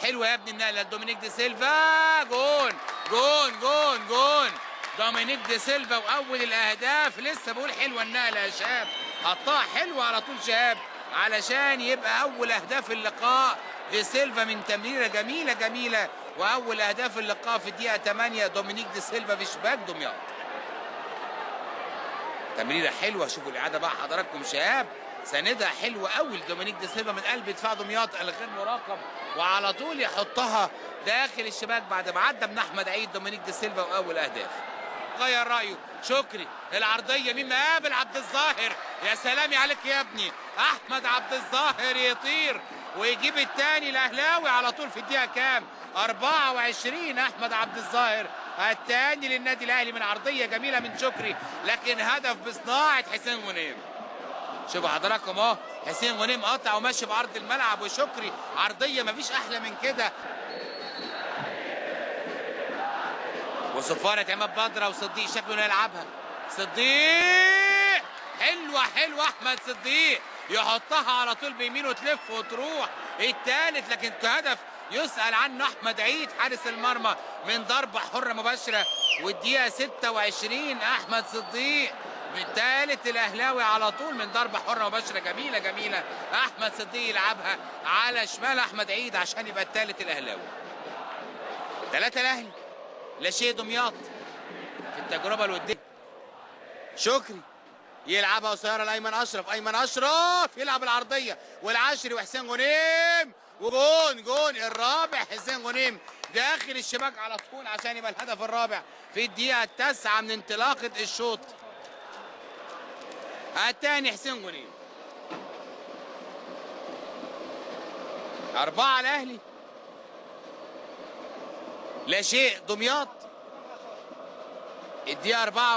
حلوه يا ابني النقله لدومينيك دي سيلفا. جون جون جون جون دومينيك دي سيلفا واول الاهداف. لسه بقول حلوه النقله يا شهاب، حطها حلوه على طول شهاب علشان يبقى اول اهداف اللقاء. دي سيلفا من تمريره جميله جميله، واول اهداف اللقاء في الدقيقه 8 دومينيك دي سيلفا في شباك دمياط. تمريره حلوه، شوفوا الاعاده بقى حضراتكم. شهاب ساندها حلوه قوي لدومينيك دي سيلفا من قلب دفاع دمياط الغير مراقب، وعلى طول يحطها داخل الشباك بعد ما عدى من احمد عيد دومينيك دي سيلفا واول اهداف. غير رايه شكري، العرضيه مين مقابل عبد الظاهر. يا سلامي عليك يا ابني، احمد عبد الظاهر يطير ويجيب الثاني الاهلاوي على طول في الدقيقه كام؟ 24. احمد عبد الظاهر الثاني للنادي الاهلي من عرضيه جميله من شكري، لكن هدف بصناعه حسين غنيم. شوفوا حضراتكم اهو، حسين غنيم قطع وماشي بعرض الملعب، وشكري عرضيه مفيش احلى من كده. وصفاره عماد بدره وصديق شكله انه يلعبها. صديق حلوه حلوه، احمد صديق يحطها على طول بيمينه تلف وتروح الثالث، لكن كهدف يسأل عنه احمد عيد حارس المرمى من ضربه حره مباشره. والدقيقه 26 احمد صديق بالثالث الاهلاوي على طول من ضربه حره مباشره جميله جميله. احمد صديق يلعبها على شمال احمد عيد عشان يبقى الثالث الاهلاوي. 3 الاهلي لا شيء دمياط في التجربه الوديه. شكري يلعبها قصيره لايمن اشرف، ايمن اشرف يلعب العرضيه والعشري وحسين غنيم، وجون جون الرابع حسين غنيم داخل الشباك على طول عشان يبقى الهدف الرابع في الدقيقه 9 من انطلاقه الشوط الثاني. حسين غنيم 4 الاهلي لا شيء دمياط. الدقيقه 4